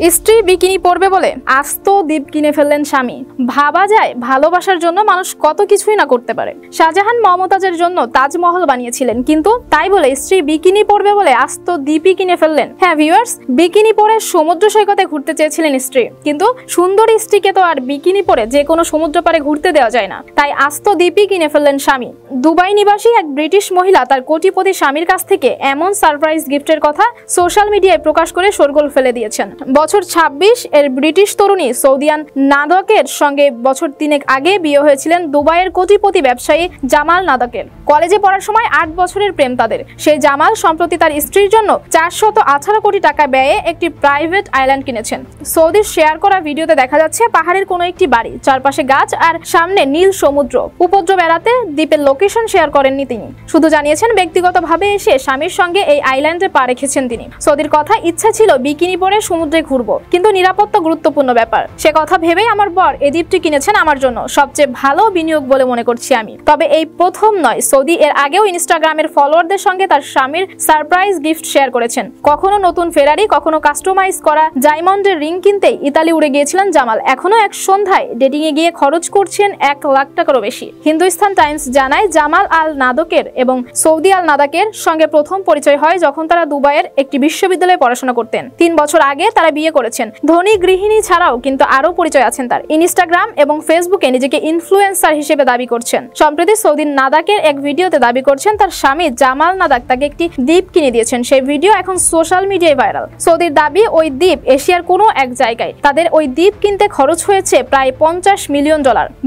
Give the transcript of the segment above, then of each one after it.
স্ত্রী বিকিনি পরবে বলে আস্ত দ্বীপ কিনে ফেললেন স্বামী। ভাবা যায় ভালোবাসার জন্য মানুষ কত কিছুই না করতে পারে। শাহজাহান মমতাজের জন্য তাজমহল বানিয়েছিলেন, কিন্তু তাই বলে স্ত্রী বিকিনি পরবে বলে আস্ত দ্বীপই কিনে ফেললেন। হ্যাঁ ভিউয়ার্স, বিকিনি পরে সমুদ্র সৈকতে ঘুরতে চেয়েছিলেন স্ত্রী, কিন্তু সুন্দরী স্ত্রীকে তো আর বিকিনি পরে যে কোনো সমুদ্র পারে ঘুরতে দেওয়া যায় না, তাই আস্ত দ্বীপই কিনে ফেললেন স্বামী। দুবাই নিবাসী এক ব্রিটিশ মহিলা তার কোটিপতি স্বামীর কাছ থেকে এমন সারপ্রাইজ গিফটের কথা সোশ্যাল মিডিয়ায় প্রকাশ করে শোরগোল ফেলে দিয়েছেন। বছর 26 এর ব্রিটিশ তরুণী সৌদিয়ান নাদকের সঙ্গে বছর 3 আগে বিয়ে হয়েছিলেন দুবাইয়ের কোটিপতি ব্যবসায়ী জামাল নাদকের। কলেজে পড়ার সময় 8 বছরের প্রেম তাদের। সেই জামাল সম্প্রতি তার স্ত্রীর জন্য 418 কোটি টাকা ব্যয়ে একটি প্রাইভেট আইল্যান্ড কিনেছেন। সৌদির শেয়ার করা ভিডিওতে দেখা যাচ্ছে পাহাড়ের কোনো একটি বাড়ি, চারপাশে গাছ আর সামনে নীল সমুদ্র। উপদ্রব এড়াতে দ্বীপের লোকেশন শেয়ার করেননি তিনি, শুধু জানিয়েছেন ব্যক্তিগতভাবে এসে স্বামীর সঙ্গে এই আইল্যান্ডে পা রেখেছেন তিনি। সৌদির কথা, ইচ্ছা ছিল বিকিনি পরে সমুদ্রে ঘুরবো, কিন্তু নিরাপত্তা গুরুত্বপূর্ণ ব্যাপার। সে কথা ভেবেই আমার বর এই দ্বীপটি কিনেছেন আমার জন্য, সবচেয়ে ভালো বিনিয়োগ বলে মনে করছি আমি। তবে এই প্রথম নয়, সৌদি এর আগেও ইনস্টাগ্রামের ফলোয়ারদের সঙ্গে তার স্বামীর সারপ্রাইজ গিফট শেয়ার করেছেন। কখনো নতুন ফেরারি, কখনো কাস্টমাইজ করা ডায়মন্ডের রিং কিনতেই ইতালি উড়ে গিয়েছিলেন জামাল। এখনো এক সন্ধ্যায় ডেটিং এ গিয়ে খরচ করছেন 1 লাখ টাকারও বেশি। হিন্দুস্তান টাইমস জানায় জামাল আল নাদকের এবং সৌদি আল নাদাকের সঙ্গে প্রথম পরিচয় হয় যখন তারা দুবাইয়ের একটি বিশ্ববিদ্যালয়ে পড়াশোনা করতেন। 3 বছর আগে তারা বিয়ে করেছেন। ধনী গৃহিণী ছাড়াও কিন্তু আরো পরিচয় আছেন তার। ইনস্টাগ্রাম এবং ফেসবুকে নিজেকে ইনফ্লুয়েন্সার হিসেবে দাবি করছেন। সম্প্রতি সৌদি নাদাকের এক ভিডিওতে দাবি করছেন তার স্বামী জামাল নাদাক তাকে একটি দ্বীপ কিনে দিয়েছেন। সেই ভিডিও এখন সোশ্যাল মিডিয়ায় ভাইরাল। সৌদির দাবি, ওই দ্বীপ এশিয়ার কোনো এক জায়গায়। তাদের ওই দ্বীপ কিনতে খরচ হয়েছে প্রায় $50 মিলিয়ন।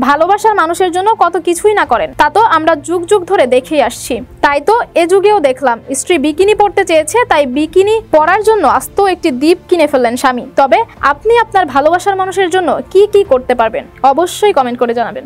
ভালোবাসার মানুষের জন্য কত কিছুই না করেন, তা তো আমরা যুগ যুগ ধরে দেখেই আসছি। তাই তো এ যুগেও দেখলাম স্ত্রী বিকিনি পরতে চেয়েছে, তাই বিকিনি পরার জন্য আস্ত একটি দ্বীপ কিনে ফেললেন স্বামী। তবে আপনি আপনার ভালোবাসার মানুষের জন্য কি কি করতে পারবেন অবশ্যই কমেন্ট করে জানাবেন।